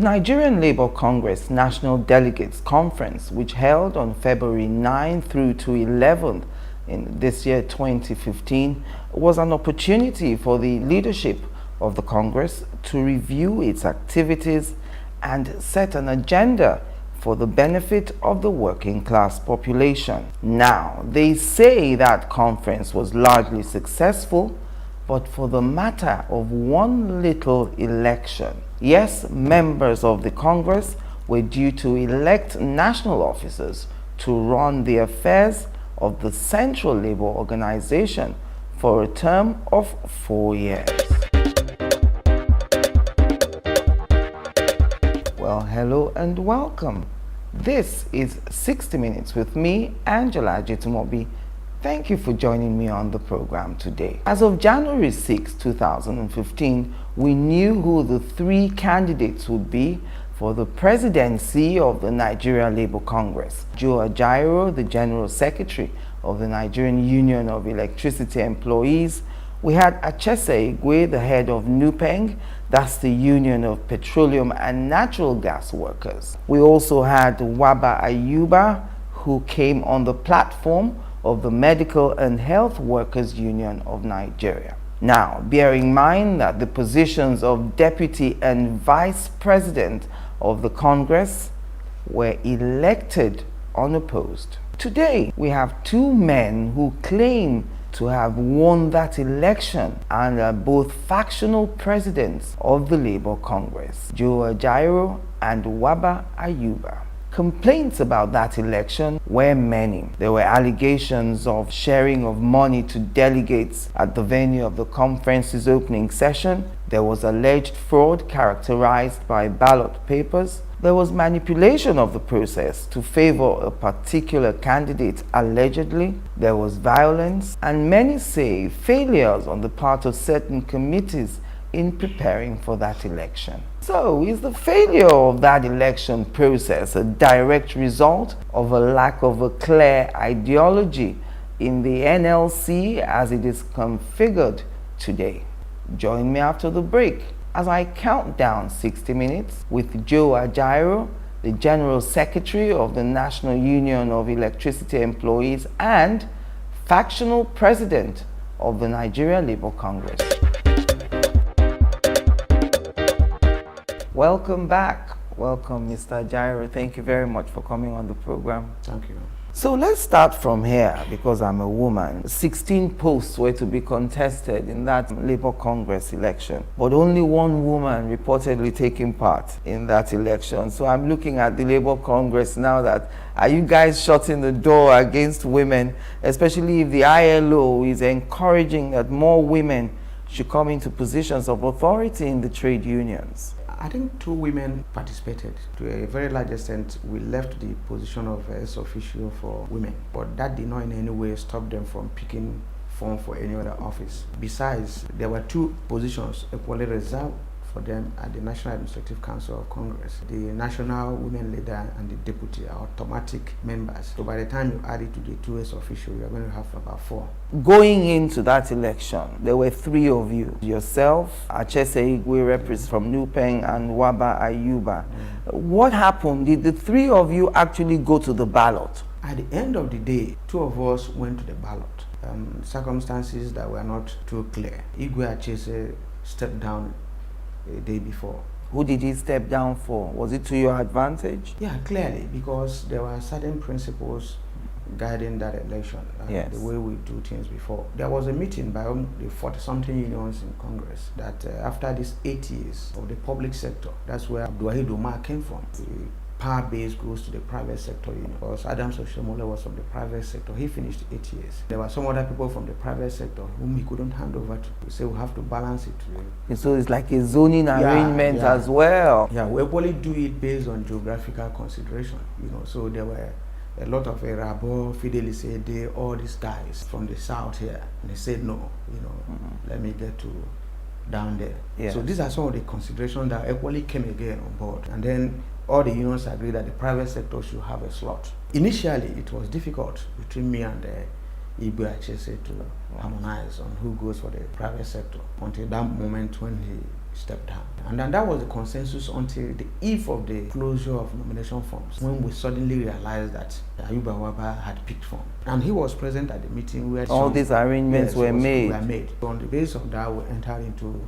Nigerian Labour Congress National Delegates Conference, which held on February 9 through to 11th in this year 2015, was an opportunity for the leadership of the Congress to review its activities and set an agenda for the benefit of the working class population. Now, they say that conference was largely successful, but for the matter of one little election. Yes, members of the Congress were due to elect national officers to run the affairs of the Central Labour Organization for a term of 4 years. Well, hello and welcome. This is 60 Minutes with me, Angela Joe. Thank you for joining me on the program today. As of January 6, 2015, we knew who the three candidates would be for the presidency of the Nigeria Labour Congress. Joe Ajaero, the General Secretary of the Nigerian Union of Electricity Employees. We had Achese Igwe, the head of NUPENG, that's the Union of Petroleum and Natural Gas Workers. We also had Waba Ayuba, who came on the platform of the Medical and Health Workers Union of Nigeria. Now, bear in mind that the positions of Deputy and Vice President of the Congress were elected unopposed. Today, we have two men who claim to have won that election and are both factional presidents of the Labour Congress, Joe Ajaero and Waba Ayuba. Complaints about that election were many. There were allegations of sharing of money to delegates at the venue of the conference's opening session. There was alleged fraud characterized by ballot papers. There was manipulation of the process to favor a particular candidate allegedly. There was violence, and many say failures on the part of certain committees in preparing for that election. So, is the failure of that election process a direct result of a lack of a clear ideology in the NLC as it is configured today? Join me after the break as I count down 60 minutes with Joe Ajaero, the General Secretary of the National Union of Electricity Employees and factional President of the Nigeria Labour Congress. Welcome back. Welcome, Mr. Ajaero. Thank you very much for coming on the program. Thank you. So let's start from here because I'm a woman. 16 posts were to be contested in that Labour Congress election, but only one woman reportedly taking part in that election. So I'm looking at the Labour Congress now that, are you guys shutting the door against women, especially if the ILO is encouraging that more women should come into positions of authority in the trade unions? I think two women participated. To a very large extent, we left the position of ex officio for women, but that did not in any way stop them from picking form for any other office. Besides, there were two positions equally reserved for them at the National Administrative Council of Congress. The National Women Leader and the Deputy are automatic members. So by the time you add it to the two ex officio, you're going to have about 4. Going into that election, there were 3 of you. Yourself, Achese Igwe from NUPENG, and Waba Ayuba. What happened? Did the 3 of you actually go to the ballot? At the end of the day, 2 of us went to the ballot. Circumstances that were not too clear. Igwe Achese stepped down a day before. Who did he step down for? Was it to your advantage? Yeah, clearly, because there were certain principles guiding that election, yes, the way we do things before. There was a meeting by the 40-something unions in Congress that after these 8 years of the public sector, that's where Abdulwahid Umar came from. The power base goes to the private sector union. Because Adams Oshomole was from the private sector. He finished 8 years. There were some other people from the private sector whom he couldn't hand over to. We say we have to balance it. And so it's like a zoning arrangement as well. Yeah, we only do it based on geographical consideration. So there were a lot of Rabo, Fidelis Ede, all these guys from the south here, and they said no, let me get to down there. Yes. So these are some of the considerations that equally came again on board. And then all the unions agreed that the private sector should have a slot. Initially, it was difficult between me and Igwe Achese to harmonize on who goes for the private sector until that moment when he step down. And then that was the consensus until the eve of the closure of nomination forms, when we suddenly realized that Ayuba Waba had picked form. And he was present at the meeting where all these arrangements were made. So on the basis of that, we entered into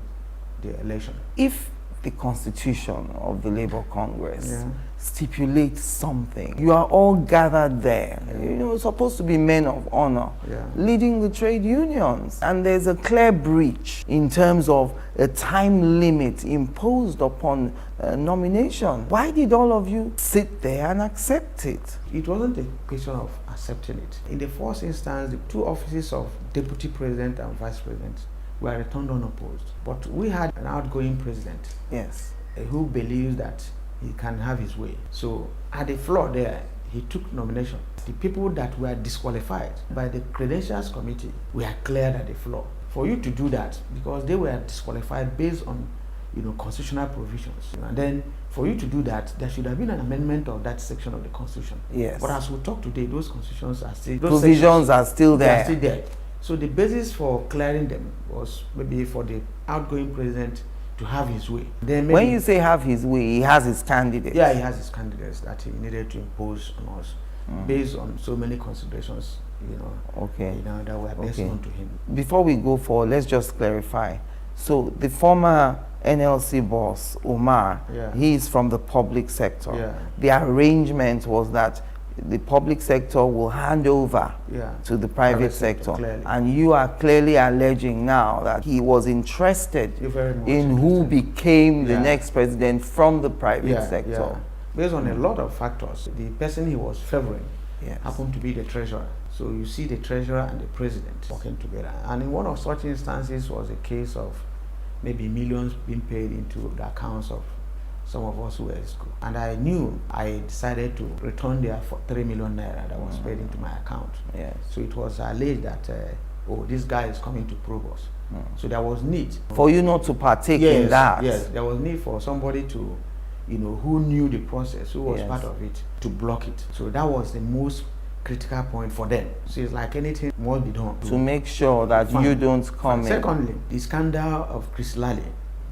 the election. If the constitution of the Labour Congress stipulates something, you are all gathered there, you know, it's supposed to be men of honor, leading the trade unions, and there's a clear breach in terms of a time limit imposed upon nomination. Why did all of you sit there and accept it? It wasn't a question of accepting it. In the first instance, the two offices of deputy president and vice president were returned unopposed. But we had an outgoing president, who believes that he can have his way. So at the floor there, he took nomination. The people that were disqualified by the credentials committee were cleared at the floor. For you to do that, because they were disqualified based on, you know, constitutional provisions. And then for you to do that, there should have been an amendment of that section of the Constitution. But as we talk today, those constitutions are still, those provisions are still there. They are still there. So the basis for clearing them was maybe for the outgoing president to have his way. Then when you say have his way, he has his candidates. Yeah, he has his candidates that he needed to impose on us based on so many considerations, you know, that were based on to him. Before we go forward, let's just clarify. So the former NLC boss, Omar, he is from the public sector. The arrangement was that the public sector will hand over to the private sector. And you are clearly alleging now that he was interested in who became the next president from the private sector. Based on a lot of factors, the person he was favoring happened to be the treasurer. So you see the treasurer and the president working together. And in one of such instances was a case of maybe millions being paid into the accounts of some of us who were in school. And I knew I decided to return there for 3 million naira that was paid into my account. So it was alleged that, oh, this guy is coming to probe us. So there was need. For you not to partake in that? Yes, there was need for somebody to, you know, who knew the process, who was part of it, to block it. So that was the most critical point for them. So it's like anything must be done. To make sure that you don't come in. Secondly, the scandal of Chris Lally,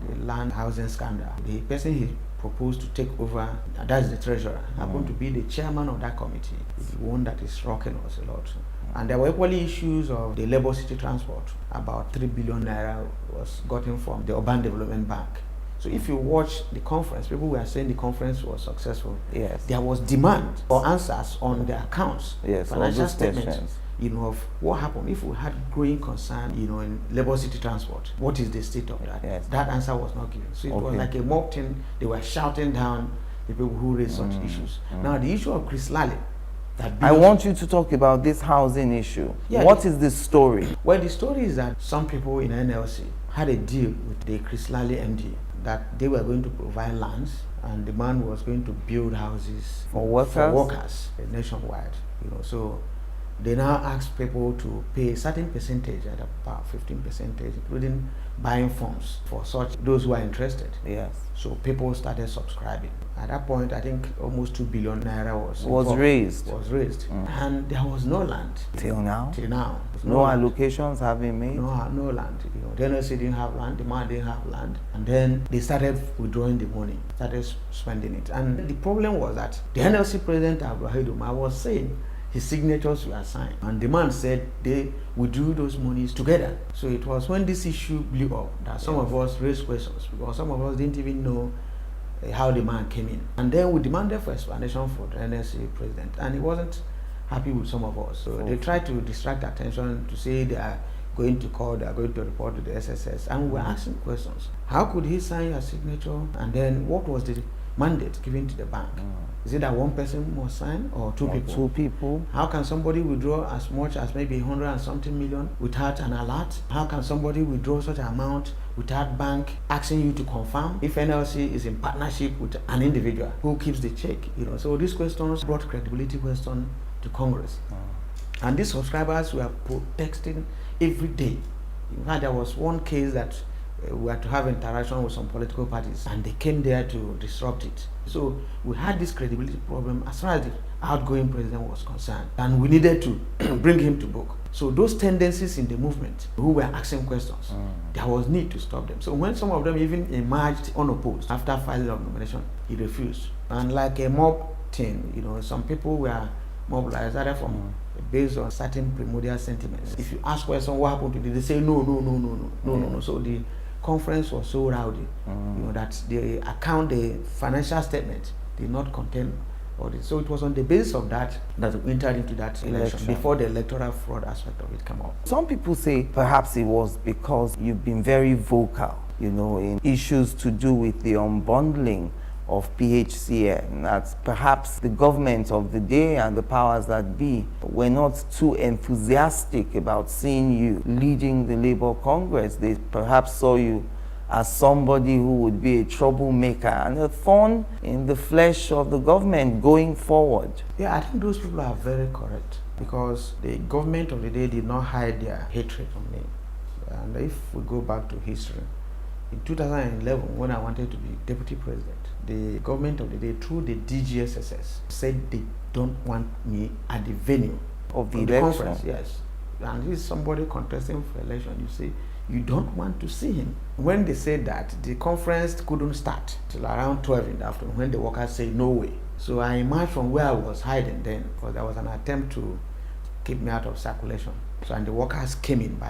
the land housing scandal. The person he proposed to take over, that's the treasurer, happened to be the chairman of that committee. It's the one that is rocking us a lot. And there were equally issues of the Labour City Transport. About 3 billion naira was gotten from the Urban Development Bank. So if you watch the conference, people were saying the conference was successful. There was demand for answers on the accounts, financial statements, you know, of what happened. If we had growing concern, you know, in Labour City Transport, what is the state of that? That answer was not given. So it was like a mock thing. They were shouting down the people who raised such issues. Now the issue of Chris Lally, I want you to talk about this housing issue. What is the story? Well, the story is that some people in NLC had a deal with the Chris Lally MD that they were going to provide lands and the man was going to build houses for workers nationwide. You know, so they now ask people to pay a certain percentage, at about 15%, including buying forms for such those who are interested. So people started subscribing. At that point, I think almost 2 billion naira was raised. And there was no land. Till now? Till now. No allocations have been made? No land. You know, the NLC didn't have land, the man didn't have land. And then they started withdrawing the money, started spending it. And the problem was that the NLC president, Ajaero, was saying his signatures were signed. And the man said they withdrew those monies together. So it was when this issue blew up that some of us raised questions, because some of us didn't even know how the man came in. And then we demanded for explanation for the NLC president, and he wasn't happy with some of us. So they tried to distract attention to say they are going to call, they are going to report to the SSS. And we were asking questions. How could he sign your signature? And then what was the mandate given to the bank? Is it that one person must sign or two people? Two people. How can somebody withdraw as much as maybe 100 and something million without an alert? How can somebody withdraw such an amount without bank asking you to confirm if NLC is in partnership with an individual who keeps the check? You know, so these questions brought credibility question to Congress. And these subscribers were protesting every day. In fact, there was one case that we had to have interaction with some political parties, and they came there to disrupt it. So we had this credibility problem as far as the outgoing president was concerned, and we needed to bring him to book. So those tendencies in the movement, who were asking questions, there was need to stop them. So when some of them even emerged unopposed after filing of nomination, he refused. And like a mob thing, some people were mobilized either from based on certain primordial sentiments. If you ask questions, what happened to them, they say no. So the conference was so rowdy, that the financial statement did not contain all this. So it was on the basis of that we entered into that election before the electoral fraud aspect of it came up. Some people say perhaps it was because you've been very vocal, in issues to do with the unbundling of PHCN, that perhaps the government of the day and the powers that be were not too enthusiastic about seeing you leading the Labour Congress. They perhaps saw you as somebody who would be a troublemaker and a thorn in the flesh of the government going forward. Yeah, I think those people are very correct, because the government of the day did not hide their hatred from me. And if we go back to history, in 2011, when I wanted to be deputy president, the government of the day, through the DGSSS, said they don't want me at the venue of the conference. Yes. And this is somebody contesting for election. You say, you don't want to see him. When they said that, the conference couldn't start till around 12 in the afternoon, when the workers said, no way. So I emerged from where I was hiding then, because there was an attempt to keep me out of circulation. So, and the workers came in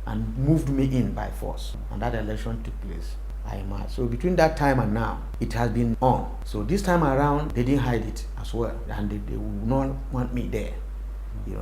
and moved me in by force. And that election took place. I emerged. So between that time and now, it has been on. So this time around, they didn't hide it as well, and they would not want me there.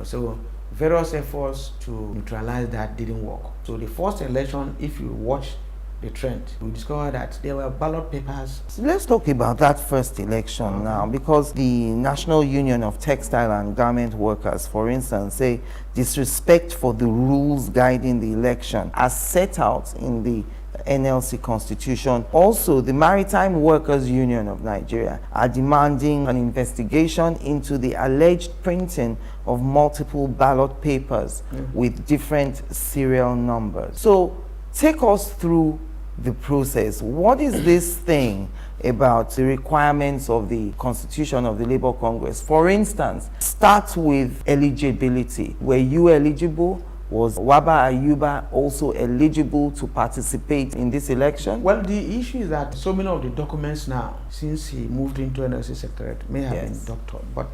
So various efforts to neutralize that didn't work. So the first election, if you watch the trend, we discover that there were ballot papers. So let's talk about that first election now, because the National Union of Textile and Garment Workers, for instance, say disrespect for the rules guiding the election as set out in the NLC Constitution. Also, the Maritime Workers Union of Nigeria are demanding an investigation into the alleged printing of multiple ballot papers with different serial numbers. So, take us through the process. What is this thing about the requirements of the Constitution of the Labour Congress? For instance, start with eligibility. Were you eligible? Was Waba Ayuba also eligible to participate in this election? Well, the issue is that so many of the documents now, since he moved into NLC Secretariat, may have been doctored. But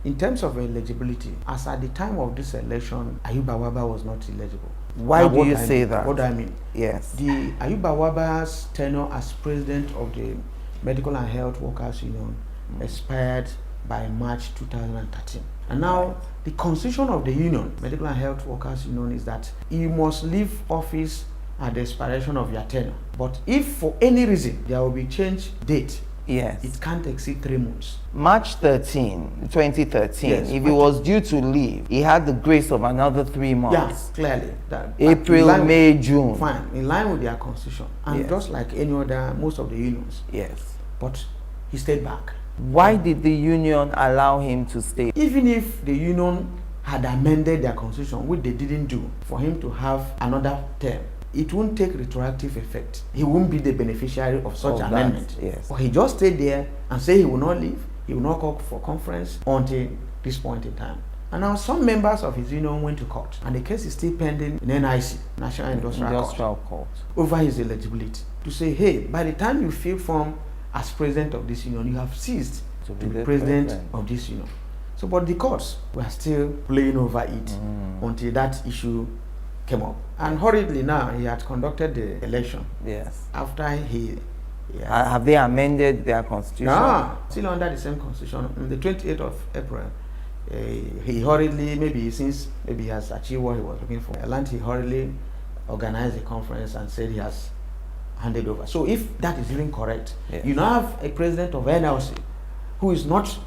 in terms of eligibility, as at the time of this election, Ayuba Waba was not eligible. Why do you say that? What do I mean? Yes. The Ayuba Waba's tenure as president of the Medical and Health Workers Union expired by March 2013. And now, the constitution of the union, Medical and Health Workers Union, is that you must leave office at the expiration of your tenure. But if for any reason there will be change date, it can't exceed 3 months. March 13, 2013, if he was due to leave, he had the grace of another 3 months. Yes, clearly. April, May, June. Fine, in line with their constitution. And just like any other, most of the unions. Yes. But he stayed back. Why did the union allow him to stay? Even if the union had amended their constitution, which they didn't do, for him to have another term, it won't take retroactive effect. He won't be the beneficiary of such amendment. Yes. But he just stayed there and said he will not leave, he will not call for conference until this point in time. And now some members of his union went to court, and the case is still pending in NIC, National Industrial Court, over his eligibility, to say, hey, by the time you fill form as president of this union, you have ceased to be president of this union. So, but the courts were still playing over it until that issue came up. And hurriedly now, he had conducted the election. Yes. After have they amended their constitution? No, still under the same constitution. On the 28th of April, he hurriedly, maybe he has achieved what he was looking for, he hurriedly organized a conference and said he has handed over. So if that is even correct, you now have a president of NLC who is not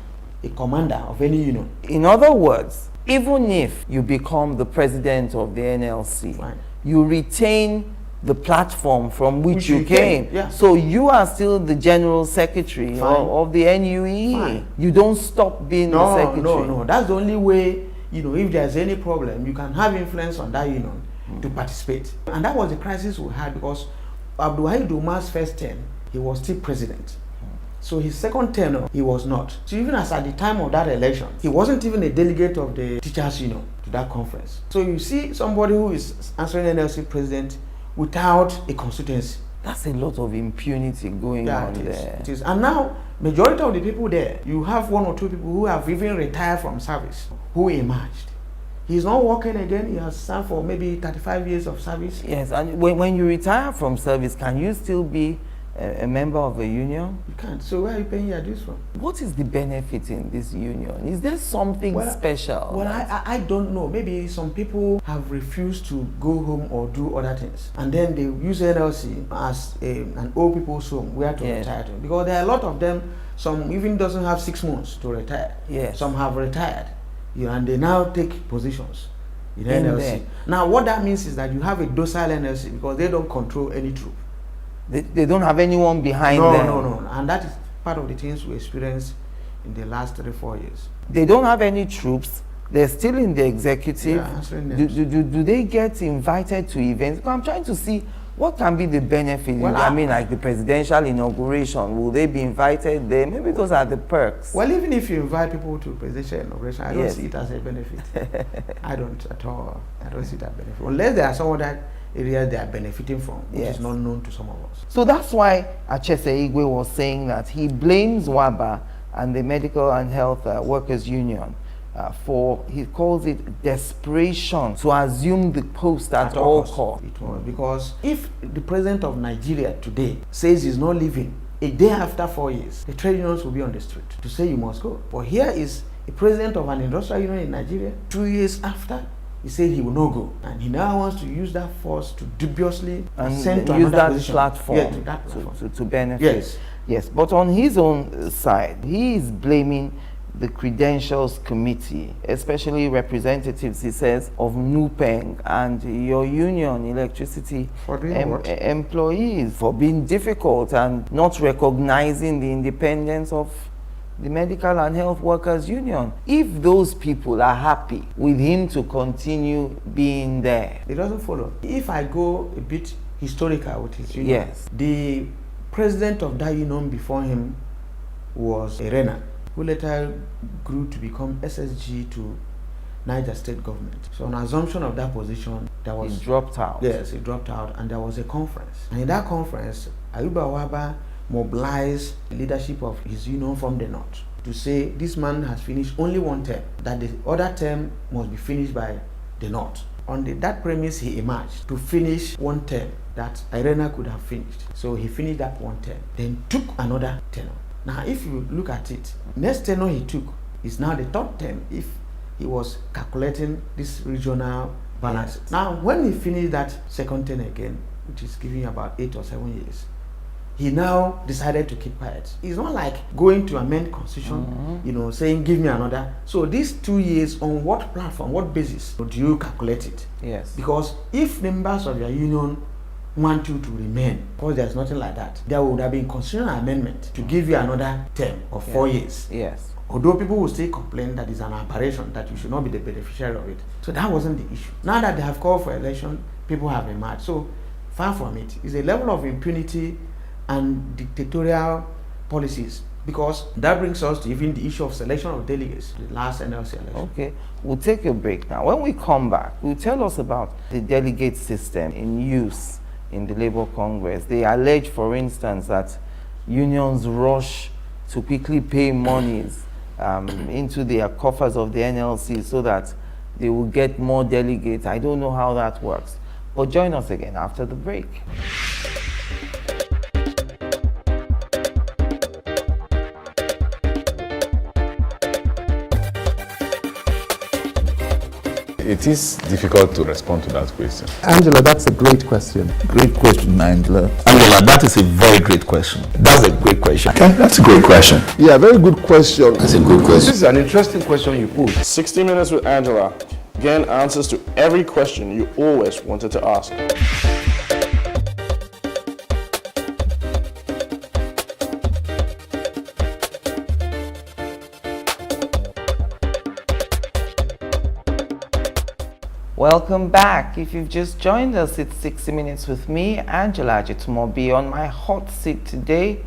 a commander of any union. In other words, even if you become the president of the NLC, you retain the platform from which you came. So you are still the general secretary of the NUE. You don't stop being the secretary. No. That's the only way, if there's any problem, you can have influence on that union to participate. And that was the crisis we had, because Abdulwahid Umar's first term, he was still president. So his second term, he was not. So even as at the time of that election, he wasn't even a delegate of the teachers' union to that conference. So you see somebody who is answering NLC president without a constituency. That's a lot of impunity going on there. It is. And now, majority of the people there, you have one or two people who have even retired from service, who emerged. He's not working again. He has served for maybe 35 years of service. Yes, and when you retire from service, can you still be a member of a union? You can't. So where are you paying your dues from? What is the benefit in this union? Is there something special? Well, I don't know. Maybe some people have refused to go home or do other things. And then they use NLC as an old people's home where to retire to. Because there are a lot of them, some even doesn't have 6 months to retire. Yes. Some have retired. And they now take positions in NLC. There. Now, what that means is that you have a docile NLC because they don't control any troop. They don't have anyone behind them. No. And that is part of the things we experienced in the last 3-4 years. They don't have any troops. They're still in the executive. Yeah, do they get invited to events? I'm trying to see what can be the benefit. Well, I mean, like the presidential inauguration. Will they be invited there? Maybe those are the perks. Well, even if you invite people to presidential inauguration, I don't see it as a benefit. I don't at all. I don't see that benefit. Unless there are some other areas they are benefiting from, which is not known to some of us. So that's why Achese Igwe was saying that he blames WABA and the Medical and Health Workers Union for, he calls it desperation to assume the post at all costs. It was because if the president of Nigeria today says he's not leaving, a day after 4 years, the trade unions will be on the street to say you must go. But here is a president of an industrial union in Nigeria, 2 years after, he said he will not go, and he now wants to use that force to dubiously send to use another that position. platform, to benefit. Yes. Yes, but on his own side, he is blaming the Credentials Committee, especially representatives, he says, of NUPENG and your union, electricity employees, for being difficult and not recognizing the independence of the Medical and Health Workers Union. If those people are happy with him to continue being there, it doesn't follow. If I go a bit historical with his union, the president of that union before him was Arena, who later grew to become SSG to Niger State government. So on assumption of that position, there was... He dropped out. Yes, he dropped out, and there was a conference. And in that conference, Ayuba Waba mobilized the leadership of his union from the north to say this man has finished only one term, that the other term must be finished by the north. On that premise, he emerged to finish one term that Irena could have finished. So he finished that one term, then took another tenure. Now, if you look at it, next tenure he took is now the third term if he was calculating this regional balance. Yes. Now, when he finished that second term again, which is giving about 8 or 7 years, he now decided to keep quiet. It's not like going to amend constitution, saying give me another. So these 2 years, on what platform, what basis do you calculate it? Yes. Because if members of your union want you to remain, because there's nothing like that, there would have been constitutional amendment to give you another term of 4 years. Yes. Although people will still complain that it's an aberration, that you should not be the beneficiary of it. So that wasn't the issue. Now that they have called for election, people have emerged. So far from it is a level of impunity and dictatorial policies, because that brings us to even the issue of selection of delegates, the last NLC election. Okay, we'll take a break now. When we come back, we'll tell us about the delegate system in use in the Labour Congress. They allege, for instance, that unions rush to quickly pay monies into their coffers of the NLC so that they will get more delegates. I don't know how that works. But join us again after the break. It is difficult to respond to that question. Angela, that's a great question. Great question, Angela. Angela, that is a very great question. That's a great question. Okay, that's a great question. Yeah, very good question. That's a good question. This is an interesting question you put. 60 Minutes with Angela. Again, answers to every question you always wanted to ask. Welcome back. If you've just joined us, it's 60 Minutes with me, Angela Joe Ajaero. On my hot seat today,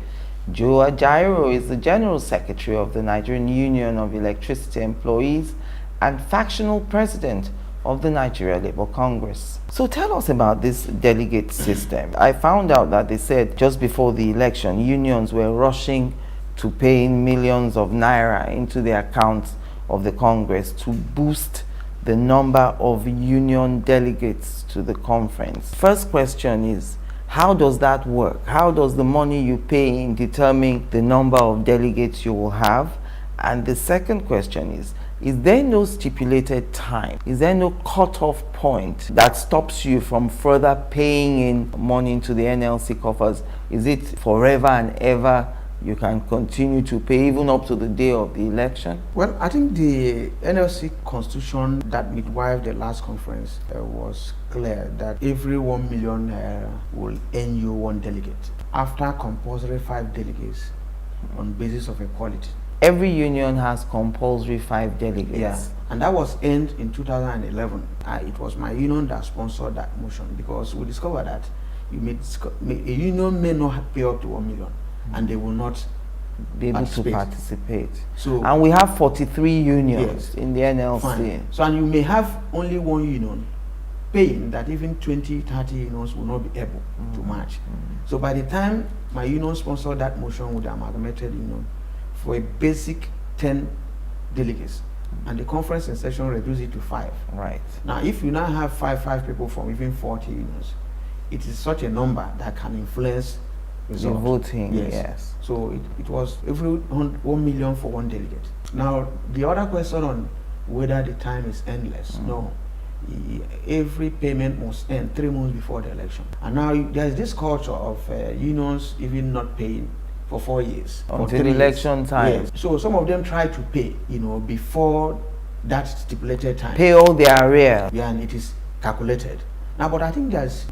Joe Ajaero is the General Secretary of the Nigerian Union of Electricity Employees and factional president of the Nigeria Labour Congress. So tell us about this delegate system. I found out that they said just before the election, unions were rushing to pay millions of naira into the accounts of the Congress to boost the number of union delegates to the conference. First question is, how does that work? How does the money you pay in determine the number of delegates you will have? And the second question is there no stipulated time? Is there no cutoff point that stops you from further paying in money into the NLC coffers? Is it forever and ever? You can continue to pay even up to the day of the election? Well, I think the NLC constitution that midwifed the last conference was clear that every 1 million will earn you one delegate after compulsory 5 delegates on basis of equality. Every union has compulsory 5 delegates. Yeah, and that was earned in 2011. It was my union that sponsored that motion because we discovered that a union may not pay up to 1 million. And they will not be able to participate. So, and we have 43 unions in the NLC. Fine. So, and you may have only one union paying that even 20, 30 unions will not be able to match. So by the time my union sponsored that motion with the amalgamated union for a basic 10 delegates, and the conference in session reduced it to 5. Right. Now, if you now have five people from even 40 unions, it is such a number that can influence the voting. Yes. So it was every 1 million for one delegate. Now the other question on whether the time is endless. No, every payment must end 3 months before the election. And now there's this culture of unions even not paying for 4 years until election time. Yes. So some of them try to pay, before that stipulated time. Pay all their arrears. Yeah, and it is calculated. Now, but I think there's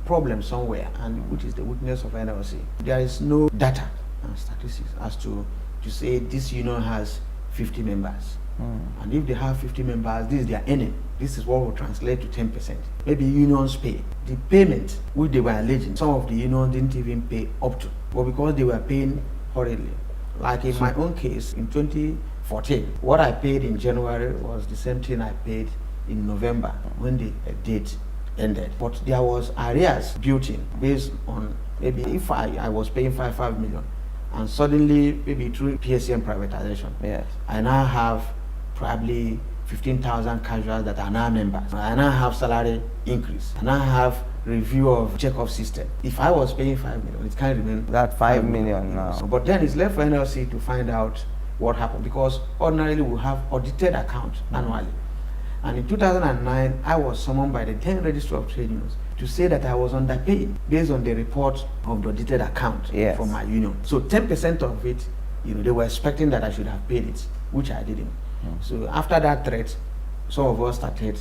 problem somewhere, and which is the weakness of NLC. There is no data and statistics as to say this union has 50 members. And if they have 50 members, this is their earning. This is what will translate to 10%. Maybe unions pay. The payment which they were alleging, some of the unions didn't even pay up to, but because they were paying hurriedly. Like in my own case, in 2014, what I paid in January was the same thing I paid in November when the date ended. But there was arrears built in based on maybe if I was paying 5 million and suddenly maybe through PSM privatization, yes, I now have probably 15,000 casuals that are now members. I now have salary increase. I now have review of check-off system. If I was paying 5 million, it can't remain that 5 million now. So, but then it's left for NLC to find out what happened, because ordinarily we have audited accounts annually. And in 2009, I was summoned by the 10 Registry of Trade Unions to say that I was underpaid based on the report of the audited account from my union. So 10% of it, they were expecting that I should have paid it, which I didn't. So after that threat, some of us started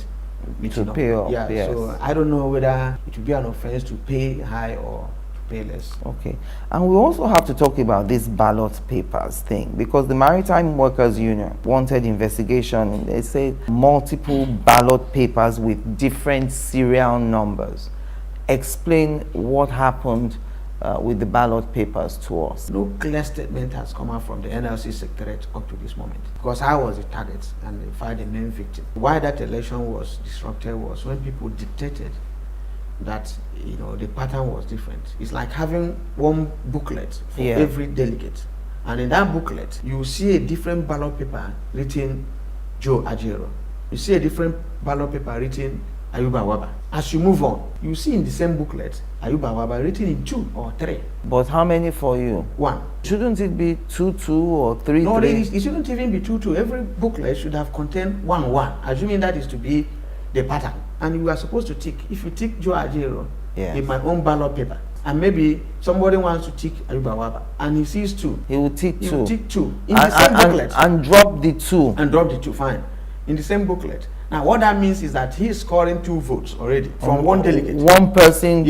meeting to pay up. Yeah, yes. So I don't know whether it would be an offense to pay high or to pay less. Okay. And we also have to talk about this ballot papers thing, because the Maritime Workers Union wanted investigation. They said multiple ballot papers with different serial numbers. Explain what happened with the ballot papers to us. No clear statement has come out from the NLC Secretariat up to this moment, because I was the target and they filed a main victim. Why that election was disrupted was when people dictated that the pattern was different. It's like having one booklet for every delegate, and in that booklet you see a different ballot paper written Joe Ajaero. You see a different ballot paper written Ayuba Waba. As you move on, you see in the same booklet Ayuba Waba written in 2 or 3. But how many for you? 1. Shouldn't it be 2-2 or 3-3? No, it shouldn't even be 2-2. Every booklet should have contained 1-1, assuming that is to be the pattern. And you are supposed to tick. If you tick Joe Ajaero in my own ballot paper, and maybe somebody wants to tick Ayuba Waba, and he sees 2, he will tick 2. He will tick 2 in the same booklet and drop the 2. And drop the 2. Fine. In the same booklet. Now, what that means is that he is scoring 2 votes already from one delegate. One person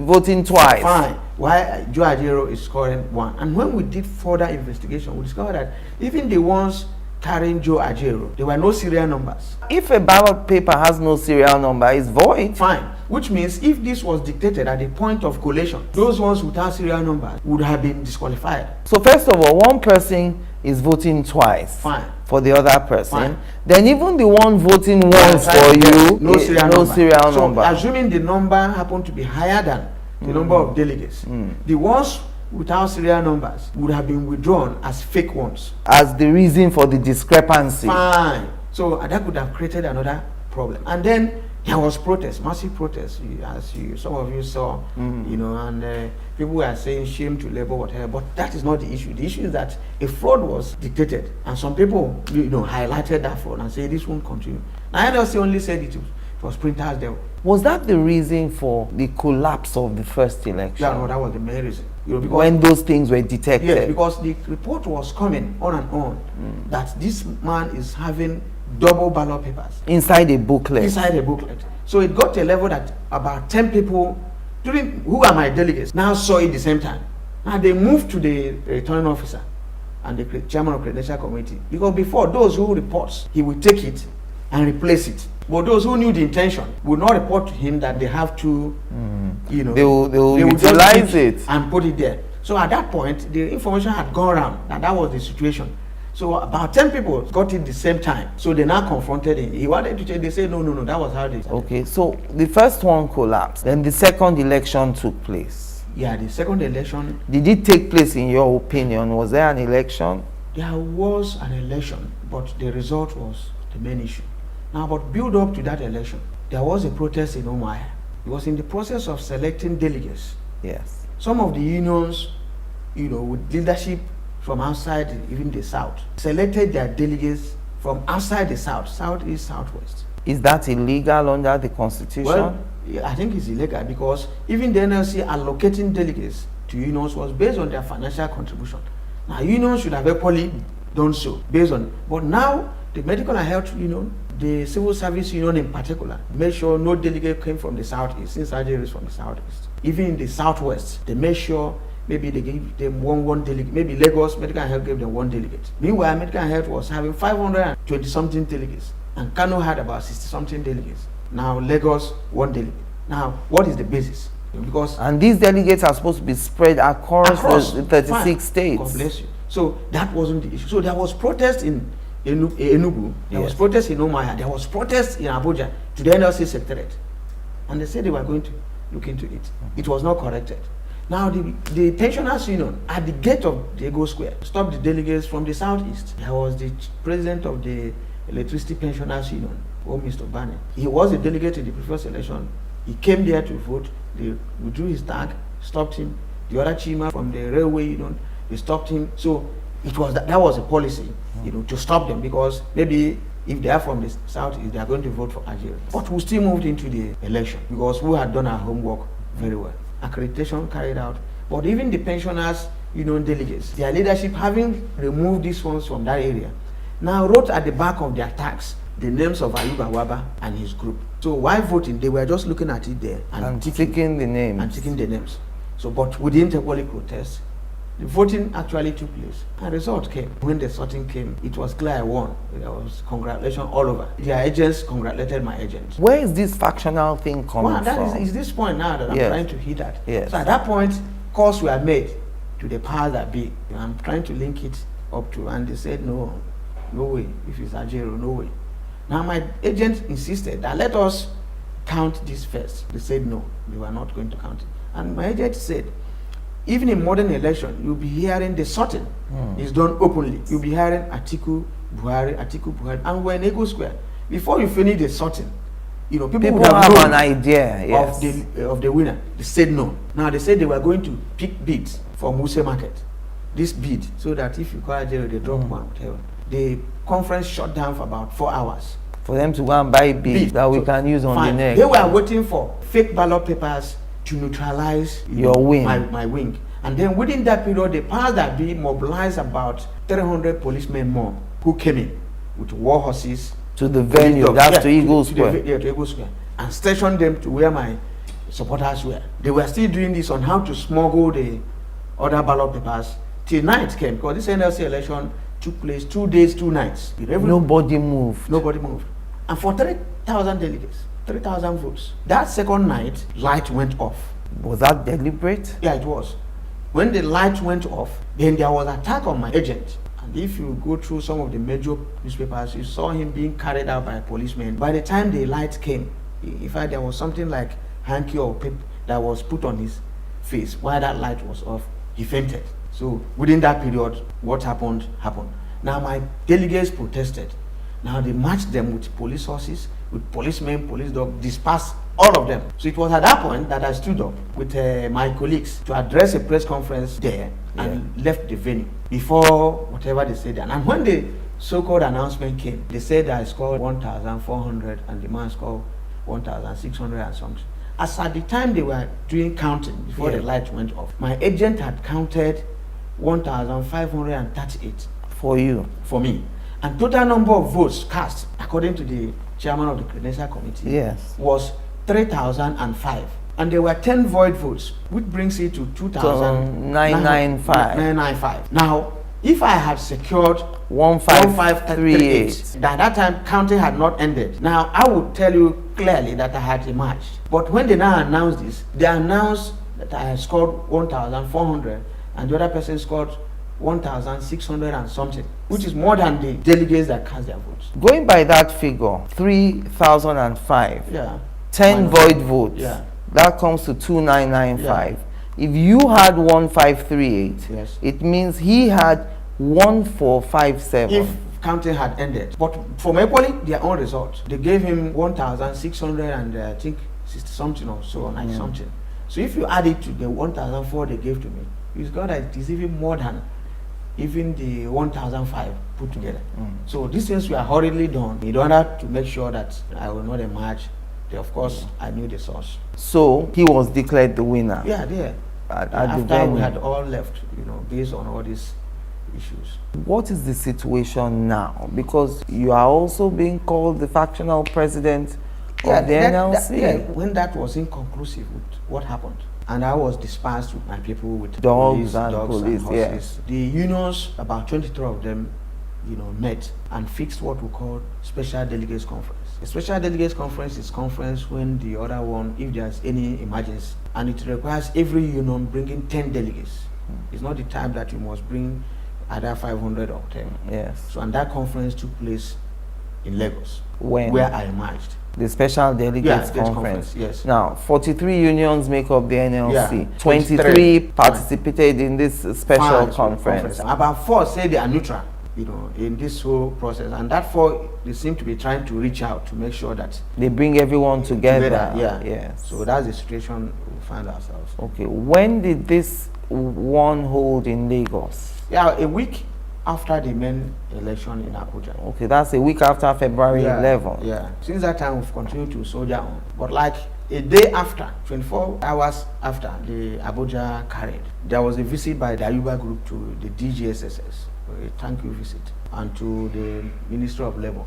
voting twice. Fine. Why Joe Ajaero is scoring 1. And when we did further investigation, we discovered that even the ones carrying Joe Ajaero. There were no serial numbers. If a ballot paper has no serial number, it's void. Fine. Which means if this was dictated at the point of collation, those ones without serial numbers would have been disqualified. So first of all, one person is voting twice. Fine. For the other person. Fine. Then even the one voting once for you, no serial number. So assuming the number happened to be higher than the number of delegates, the ones without serial numbers would have been withdrawn as fake ones. As the reason for the discrepancy. Fine. So that could have created another problem. And then there was protest, massive protest, as some of you saw, you know, and people were saying shame to labor, whatever. But that is not the issue. The issue is that a fraud was dictated, and some people, you know, highlighted that fraud and say this won't continue. Now NLC only said it was printers there. Was that the reason for the collapse of the first election? Yeah, no, that was the main reason. You know, because when those things were detected? Yes, because the report was coming on and on that this man is having double ballot papers. Inside a booklet? Inside a booklet. So it got to a level that about 10 people, who are my delegates, now saw it the same time. Now they moved to the returning officer and the chairman of credential committee. Because before, those who reports, he would take it and replace it. But those who knew the intention would not report to him that they have to, you know, they will utilize it and put it there. So at that point, the information had gone around, and that was the situation. So about 10 people got it the same time. So they now confronted him. He wanted to change. They said, no, that was how they started. Okay, so the first one collapsed. Then the second election took place. Yeah, the second election. Did it take place in your opinion? Was there an election? There was an election, but the result was the main issue. Now, but build up to that election, there was a protest in Umuahia. It was in the process of selecting delegates. Yes. Some of the unions, you know, with leadership from outside, even the South, selected their delegates from outside the South, Southeast, Southwest. Is that illegal under the Constitution? Well, I think it's illegal because even the NLC allocating delegates to unions was based on their financial contribution. Now, unions should have equally done so based on, but now the Medical and Health Union, the Civil Service Union in particular, made sure no delegate came from the Southeast, since Ajaero is from the Southeast. Even in the Southwest, they made sure maybe they gave them one delegate. Maybe Lagos Medical and Health gave them one delegate. Meanwhile, Medical and Health was having 520-something delegates, and Kano had about 60-something delegates. Now Lagos, one delegate. Now, what is the basis? Because and these delegates are supposed to be spread across the 36 fine. states. God bless you. So that wasn't the issue. So there was protest in Enugu, there was protest in Umuahia, there was protest in Abuja to the NLC Secretariat. And they said they were going to look into it. It was not corrected. Now the pensioners union at the gate of the Ego Square stopped the delegates from the Southeast. There was the president of the electricity pensioners union, Mr. Bane. He was a delegate in the previous election. He came there to vote. They withdrew his tag, stopped him. The other chima from the railway union, they stopped him. So it was that was a policy, you know, to stop them, because maybe if they are from the Southeast, they are going to vote for Ajaero. But we still moved into the election because we had done our homework very well. Accreditation carried out. But even the pensioners union delegates, their leadership, having removed these ones from that area, now wrote at the back of their tags the names of Ayuba Waba and his group. So while voting, they were just looking at it there and ticking the names. And ticking the names. So, but we didn't equally protest. The voting actually took place. A result came. When the sorting came, it was clear I won. There was congratulations all over. Their agents congratulated my agents. Where is this factional thing coming from? That is this point now that I'm trying to hit at. Yes. So at that point, calls were made to the powers that be. I'm trying to link it up to, and they said, no way. If it's Ajaero, no way. Now my agent insisted that let us count this first. They said no, they were not going to count it. And my agent said, even in modern election, you'll be hearing the sorting is done openly. You'll be hearing Atiku Buhari, and we're in Ego Square. Before you finish the sorting, you know, people would have an idea of the winner. They said no. Now they said they were going to pick bids from Wuse Market. This bid, so that if you call Ajaero, they drop one, whatever. The conference shut down for about 4 hours. For them to go and buy bids that we can use on the next. They were waiting for fake ballot papers to neutralize your wing. My wing. And then within that period, the powers that be mobilized about 300 policemen more who came in with war horses to the venue, to Eagle Square. To Eagle Square, and stationed them to where my supporters were. They were still doing this on how to smuggle the other ballot papers till night came, because this NLC election took place 2 days, 2 nights. Nobody moved. Nobody moved. And for 3,000 delegates, 3,000 votes. That second night, light went off. Was that deliberate? Yeah, it was. When the light went off, then there was attack on my agent. And if you go through some of the major newspapers, you saw him being carried out by a policeman. By the time the light came, in fact, there was something like hanky or paper that was put on his face. While that light was off, he fainted. So within that period, what happened, happened. Now my delegates protested. Now they matched them with police horses, with policemen, police dogs, dispersed all of them. So it was at that point that I stood up with my colleagues to address a press conference there and left the venue before whatever they said. And when the so-called announcement came, they said I scored 1,400 and the man scored 1,600 and something. As at the time they were doing counting before the light went off, my agent had counted 1,538 for you, for me, and total number of votes cast according to the chairman of the credential committee was 3,005, and there were 10 void votes, which brings it to 2,995. Now, if I had secured 1,538, at that time counting had not ended. Now I would tell you clearly that I had emerged. But when they now announced this, they announced that I had scored 1,400 and the other person scored 1,600 and something, which is more than the delegates that cast their votes. Going by that figure, 3,005, 10 void votes, that comes to 2,995. If you had 1,538, it means he had 1,457. If counting had ended. But from equally their own results, they gave him 1,600 and I think 60 something or so, 90 something. So if you add it to the 1,004 they gave to me, it's got that it is even more than even the 1,005 put together. So these things were hurriedly done in order to make sure that I will not emerge. Of course, I knew the source. So he was declared the winner. After we had all left, based on all these issues. What is the situation now? Because you are also being called the factional president of the NLC. When that was inconclusive with what happened, and I was dispersed with my people with dogs and police, horses. The unions, about 23 of them, met and fixed what we call special delegates conference. A special delegates conference is conference when the other one, if there's any emergency, and it requires every union bringing 10 delegates. It's not the time that you must bring either 500 or 10. So, and that conference took place in Lagos, where I emerged. The special delegates conference. Now, 43 unions make up the NLC. 23 participated in this special conference. About 4 say they are neutral, in this whole process, and that 4 they seem to be trying to reach out to make sure that they bring everyone together. So that's the situation we find ourselves. Okay, when did this one hold in Lagos? A week after the main election in Abuja. Okay, that's a week after February 11th. Since that time we've continued to soldier on, but like a day after, 24 hours after the Abuja carried, there was a visit by the Ayuba group to the DGSSS, a thank you visit, and to the Ministry of Labour,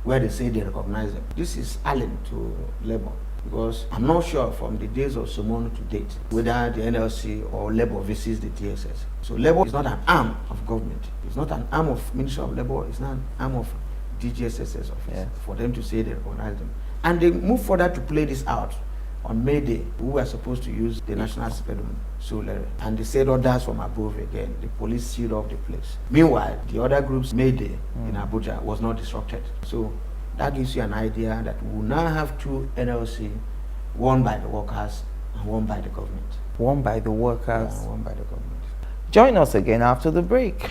where they say they recognize them. This is alien to Labour, because I'm not sure from the days of Somonu to date whether the NLC or Labour visits the DSS. So Labour is not an arm of government. It's not an arm of Ministry of Labour. It's not an arm of DGSS's office for them to say they recognize them. And they move further to play this out on May Day. We were supposed to use the National Stadium, and they said orders from above again. The police sealed off the place. Meanwhile, the other group's May Day in Abuja was not disrupted. So that gives you an idea that we will now have 2 NLC, one by the workers and one by the government. One by the workers, one by the government. Join us again after the break.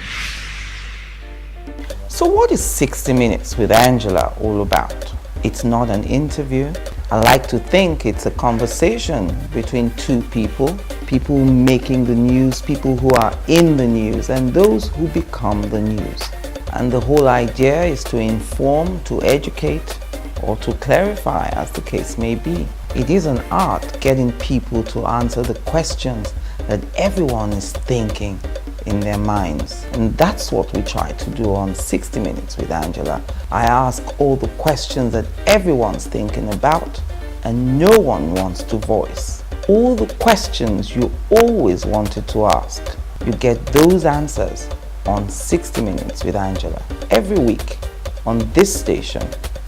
So what is 60 Minutes with Angela all about? It's not an interview. I like to think it's a conversation between 2 people making the news, people who are in the news, and those who become the news. And the whole idea is to inform, to educate, or to clarify, as the case may be. It is an art getting people to answer the questions that everyone is thinking in their minds. And that's what we try to do on 60 Minutes with Angela. I ask all the questions that everyone's thinking about and no one wants to voice. All the questions you always wanted to ask. You get those answers on 60 Minutes with Angela. Every week on this station,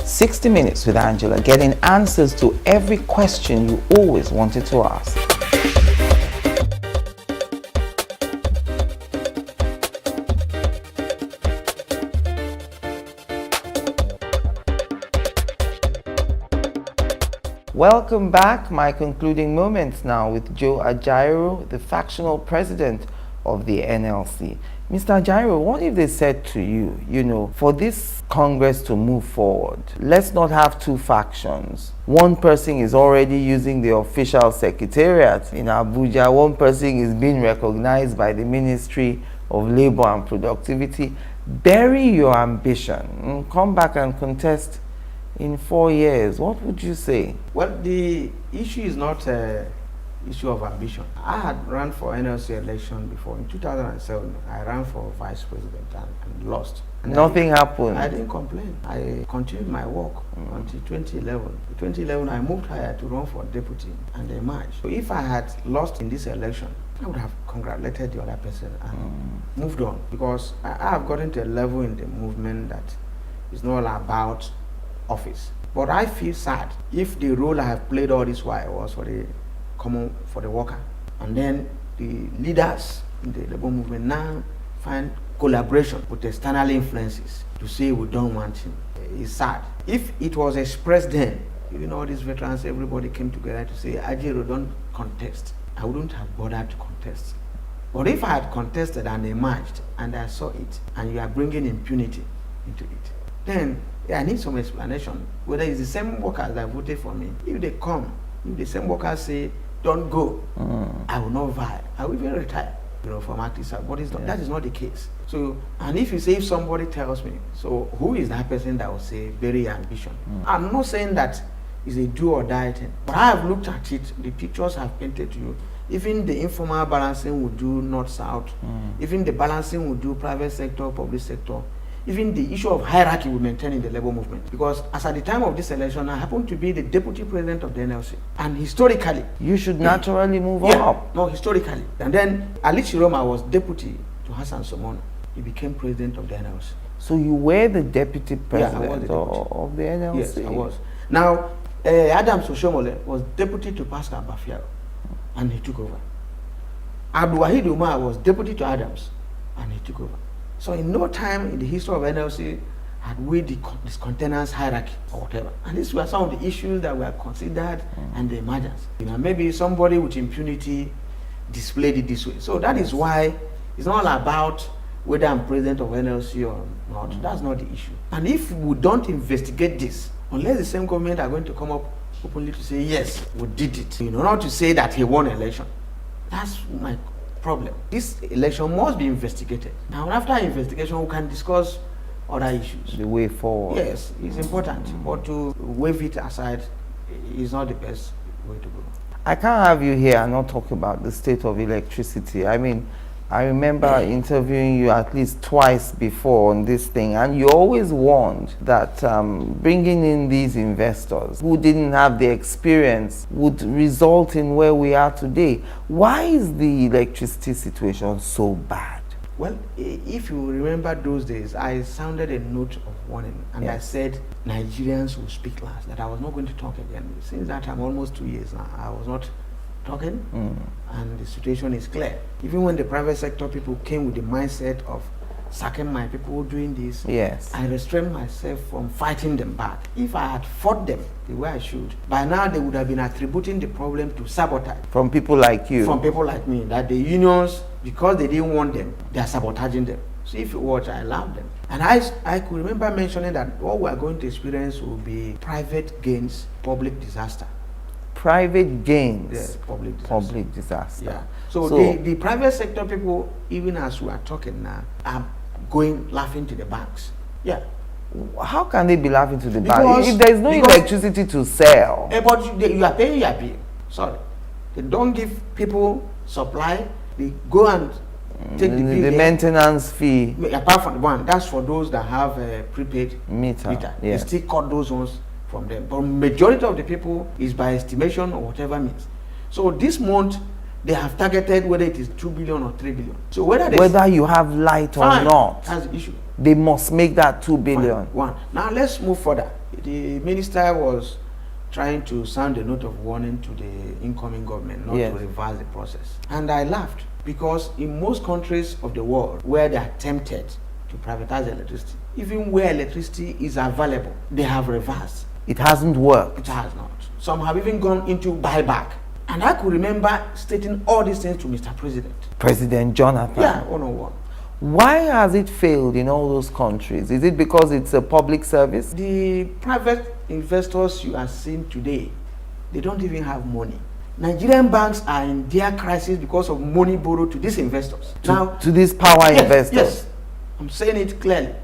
60 Minutes with Angela, getting answers to every question you always wanted to ask. Welcome back. My concluding moments now with Joe Ajaero, the factional president of the NLC. Mr. Ajaero, what if they said to you, for this Congress to move forward, let's not have two factions. One person is already using the official secretariat in Abuja. One person is being recognized by the Ministry of Labor and Productivity. Bury your ambition and come back and contest in 4 years. What would you say? Well, the issue is not issue of ambition. I had run for NLC election before. In 2007, I ran for vice president and lost. And Nothing happened. I didn't complain. I continued my work until 2011. In 2011, I moved higher to run for deputy and emerged. So if I had lost in this election, I would have congratulated the other person and moved on, because I have gotten to a level in the movement that is not about office. But I feel sad if the role I have played all this while was for the worker, and then the leaders in the labor movement now find collaboration with external influences to say we don't want him. It's sad. If it was expressed then, all these veterans, everybody came together to say, Ajaero, don't contest, I wouldn't have bothered to contest. But if I had contested and emerged and I saw it, and you are bringing impunity into it, then I need some explanation whether it's the same workers that voted for me. If they come, if the same workers say, don't go, I will not vie. I will even retire, from active service. But it's not, that is not the case. So, and if somebody tells me, so who is that person that will say, bury ambition? I'm not saying that it's a do or die thing, but I have looked at it, the pictures I've painted to you. Even the informal balancing would do north-south. Even the balancing would do private sector, public sector. Even the issue of hierarchy we maintain in the labor movement. Because as at the time of this election, I happen to be the deputy president of the NLC. And historically, you should naturally move up. No, historically. And then Ali Chiroma was deputy to Hassan Somono. He became president of the NLC. So you were the deputy president of the NLC? Yes, I was. Now, Adams Oshomole was deputy to Pascal Bafiaro, and he took over. Abdul Wahid Umar was deputy to Adams, and he took over. So in no time in the history of NLC had we this containers hierarchy or whatever. And these were some of the issues that were considered and the emergence. Maybe somebody with impunity displayed it this way. So that is why it's not about whether I'm president of NLC or not. That's not the issue. And if we don't investigate this, unless the same government are going to come up openly to say, yes, we did it, not to say that he won an election. That's my problem. This election must be investigated. Now, after investigation, we can discuss other issues. The way forward. Yes, it's important, but to wave it aside is not the best way to go. I can't have you here and not talk about the state of electricity. I remember interviewing you at least twice before on this thing, and you always warned that bringing in these investors who didn't have the experience would result in where we are today. Why is the electricity situation so bad? Well, if you remember those days, I sounded a note of warning, and I said Nigerians will speak last, that I was not going to talk again. Since that time, almost 2 years now, I was not talking, and the situation is clear. Even when the private sector people came with the mindset of sacking my people doing this, I restrained myself from fighting them back. If I had fought them the way I should, by now they would have been attributing the problem to sabotage. From people like you? From people like me, that the unions, because they didn't want them, they are sabotaging them. So if you watch, I allowed them. And I could remember mentioning that what we are going to experience will be private gains, public disaster. Private gains, yes, public disaster. Yeah. So the private sector people, even as we are talking now, are going laughing to the banks. Yeah. How can they be laughing to the banks if there is no electricity to sell? But you are paying your bill. Sorry, they don't give people supply. They go and take the bill. The maintenance fee. Apart from the one, that's for those that have a prepaid meter. Yes. They still cut those ones from them. But majority of the people is by estimation or whatever means. So this month, they have targeted whether it is 2 billion or 3 billion. So whether you have light or fine, not, that's the issue. they must make that 2 billion. Fine. One. Now let's move further. The minister was trying to sound a note of warning to the incoming government not Yes. to reverse the process. And I laughed because in most countries of the world where they are tempted to privatize electricity, even where electricity is available, they have reversed. It hasn't worked. It has not. Some have even gone into buyback. And I could remember stating all these things to Mr. President. President Jonathan. Yeah, one-on-one. Why has it failed in all those countries? Is it because it's a public service? The private investors you are seeing today, they don't even have money. Nigerian banks are in their crisis because of money borrowed to these investors. To these power investors? Yes, I'm saying it clearly.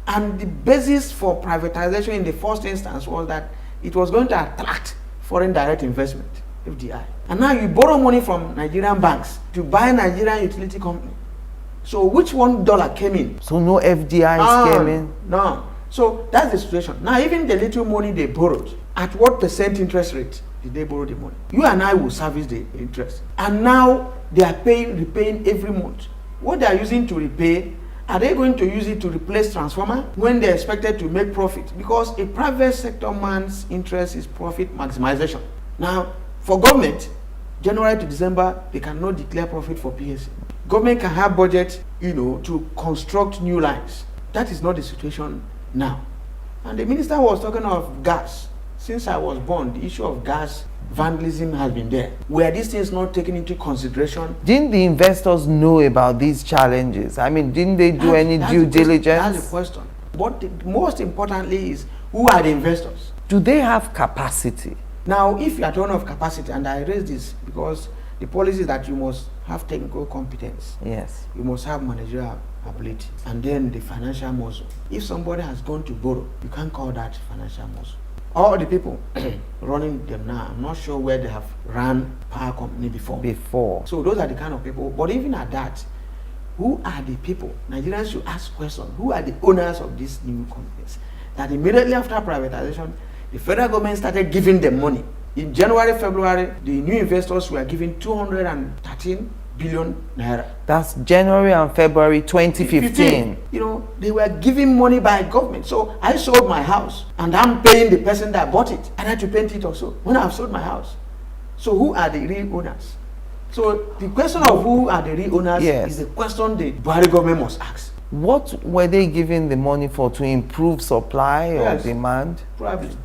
And the basis for privatization in the first instance was that it was going to attract foreign direct investment, FDI. And now you borrow money from Nigerian banks to buy Nigerian utility company. So which $1 came in? So no FDIs came in? No. So that's the situation. Now even the little money they borrowed, at what percent interest rate did they borrow the money? You and I will service the interest. And now they are repaying every month. What they are using to repay, are they going to use it to replace transformer when they're expected to make profit? Because a private sector man's interest is profit maximization. Now, for government, January to December, they cannot declare profit for PSC. Government can have budget, to construct new lines. That is not the situation now. And the minister was talking of gas. Since I was born, the issue of gas vandalism has been there. Were these things not taken into consideration? Didn't the investors know about these challenges? I mean, didn't they do any due diligence? That's the question. But most importantly is, who are the investors? Do they have capacity? Now, if you are talking of capacity, and I raise this because the policy is that you must have technical competence. Yes. You must have managerial ability. And then the financial muscle. If somebody has gone to borrow, you can't call that financial muscle. All the people running them now, I'm not sure where they have run power company before. So those are the kind of people. But even at that, who are the people? Nigerians should ask questions. Who are the owners of these new companies? That immediately after privatization, the federal government started giving them money. In January, February, the new investors were given 213 billion naira. That's January and February 2015. They were giving money by government. So I sold my house and I'm paying the person that bought it. I had to paint it also when I've sold my house. So who are the real owners? So the question of who are the real owners is the question the Buhari government must ask. What were they giving the money for? To improve supply or demand? Probably.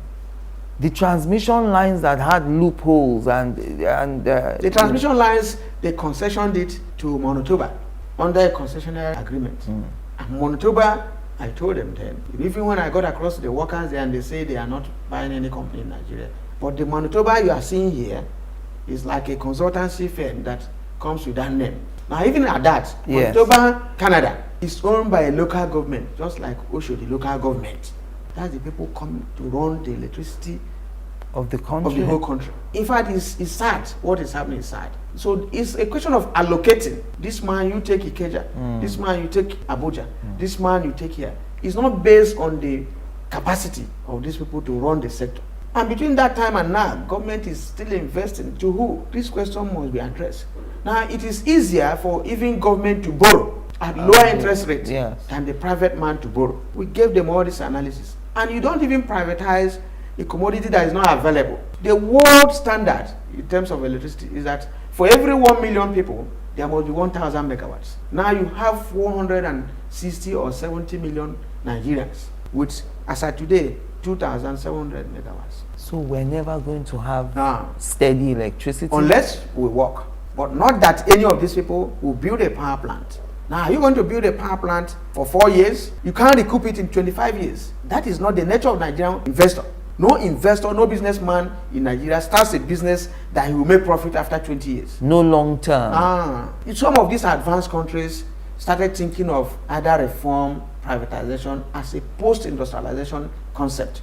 The transmission lines that had loopholes and the transmission lines, they concessioned it to Monotoba under a concessionary agreement. And Monotoba, I told them then, even when I got across the workers there and they say they are not buying any company in Nigeria. But the Monotoba you are seeing here is like a consultancy firm that comes with that name. Now even at that, Monotoba, Canada, is owned by a local government, just like Osho, the local government. That's the people coming to run the electricity of the country. Of the whole country. In fact, it's sad. What is happening is sad. So it's a question of allocating. This man, you take Ikeja. This man, you take Abuja. This man, you take here. It's not based on the capacity of these people to run the sector. And between that time and now, government is still investing. To who? This question must be addressed. Now, it is easier for even government to borrow at lower interest rates than the private man to borrow. We gave them all this analysis. And you don't even privatize a commodity that is not available. The world standard in terms of electricity is that for every 1 million people, there must be 1,000 megawatts. Now you have 460 or 70 million Nigerians, with, as of today, 2,700 megawatts. So we're never going to have steady electricity? Unless we work. But not that any of these people will build a power plant. Now, are you going to build a power plant for 4 years? You can't recoup it in 25 years. That is not the nature of Nigerian investor. No investor, no businessman in Nigeria starts a business that he will make profit after 20 years. No long term. Some of these advanced countries started thinking of either reform, privatization as a post-industrialization concept.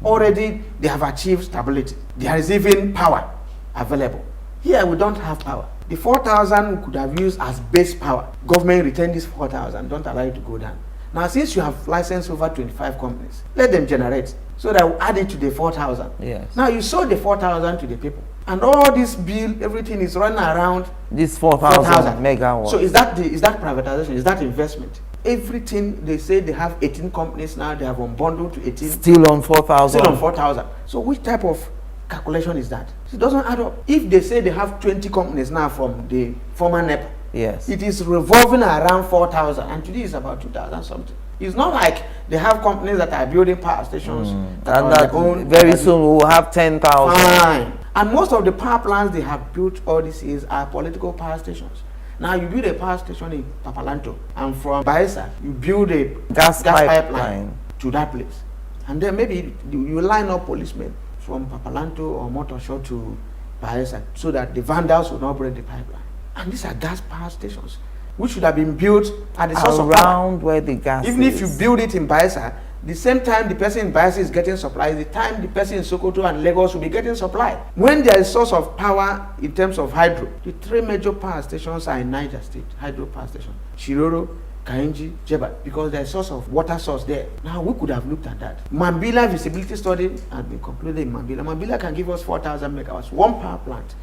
Already, they have achieved stability. There is even power available. Here, we don't have power. The 4,000 we could have used as base power. Government retain this 4,000, don't allow it to go down. Now, since you have licensed over 25 companies, let them generate so that we'll add it to the 4,000. Yes. Now, you sold the 4,000 to the people. And all this bill, everything is running around This 4,000 megawatts. So is that privatization? Is that investment? Everything, they say they have 18 companies now, they have unbundled to 18. Still on 4,000. Still on 4,000. So which type of calculation is that? It doesn't add up. If they say they have 20 companies now from the former NEP, yes, it is revolving around 4,000, and today is about 2,000 something. It's not like they have companies that are building power stations that and are that their own. very soon we will have 10,000. Fine. And most of the power plants they have built all these years are political power stations. Now you build a power station in Papalanto, and from Baesa you build a Gas pipeline pipeline to that place, and then maybe you line up policemen from Papalanto or Motosho to Baesa so that the vandals will not break the pipeline. And these are gas power stations which should have been built at the source of power. around where the gas Even is. if you build it in Baesa, the same time the person in Baesa is getting supply, the time the person in Sokoto and Lagos will be getting supply. When there is source of power in terms of hydro, the three major power stations are in Niger State, hydro power station, Shiroro, Kainji, Jeba, because there is source of water source there. Now we could have looked at that. Mambila visibility study has been concluded in Mambila. Mambila can give us 4,000 megawatts, one power plant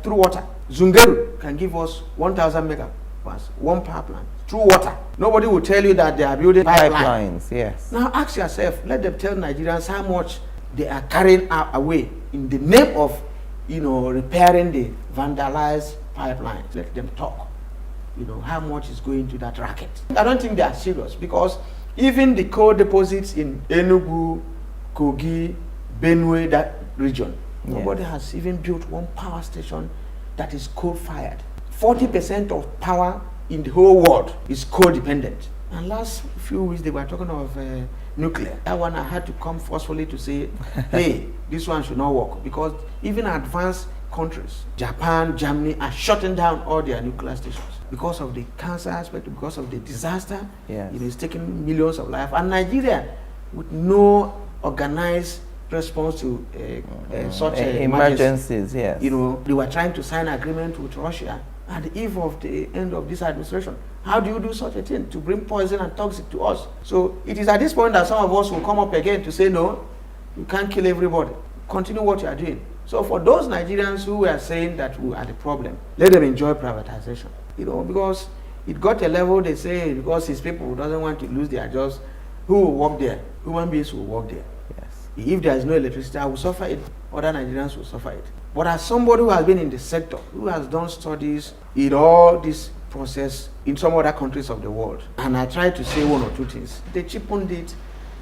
through water. Zungeru can give us 1,000 megawatts, one power plant through water. Nobody will tell you that they are building pipelines. Yes. Now ask yourself, let them tell Nigerians how much they are carrying away in the name of, repairing the vandalized pipelines. Let them talk. How much is going to that racket. I don't think they are serious, because even the coal deposits in Enugu, Kogi, Benue, that region, nobody has even built one power station that is coal-fired. 40% of power in the whole world is coal-dependent. And last few weeks they were talking of nuclear. That one I had to come forcefully to say, hey, this one should not work, because even advanced countries, Japan, Germany, are shutting down all their nuclear stations because of the cancer aspect, because of the disaster. Yes. It's taking millions of lives. And Nigeria, with no organized response to such emergencies, yes. They were trying to sign an agreement with Russia at the eve of the end of this administration. How do you do such a thing, to bring poison and toxic to us? So it is at this point that some of us will come up again to say, no, you can't kill everybody. Continue what you are doing. So for those Nigerians who are saying that we are the problem, let them enjoy privatization. Because it got a level, they say, because his people doesn't want to lose their jobs, who will work there? Human beings will work there. Yes. If there is no electricity, I will suffer it. Other Nigerians will suffer it. But as somebody who has been in the sector, who has done studies in all this process in some other countries of the world, and I tried to say one or two things, they cheapened it.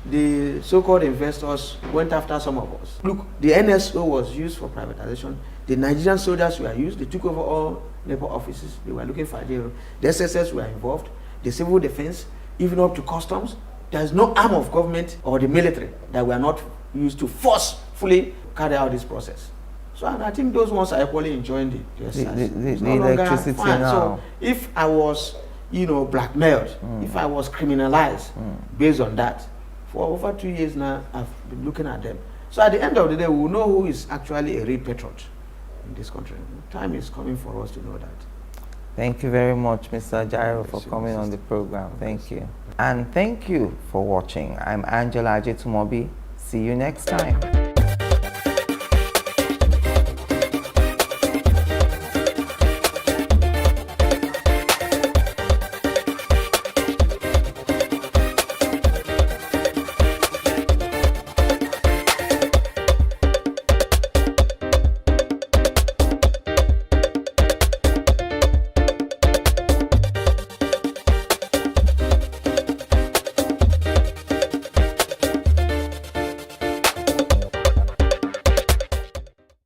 The so-called investors went after some of us. Look, the NSO was used for privatization. The Nigerian soldiers were used. They took over all labor offices. They were looking for Ajaero. The SSS were involved. The civil defense, even up to customs. There is no arm of government or the military that were not used to forcefully carry out this process. So I think those ones are equally enjoying the electricity now. So if I was, blackmailed, if I was criminalized based on that, for over 2 years now, I've been looking at them. So at the end of the day, we will know who is actually a real patriot in this country. Time is coming for us to know that. Thank you very much, Mr. Ajaero, for coming on the program. Thank you. And thank you for watching. I'm Angela Joe Ajaero Gen.Sec. See you next time.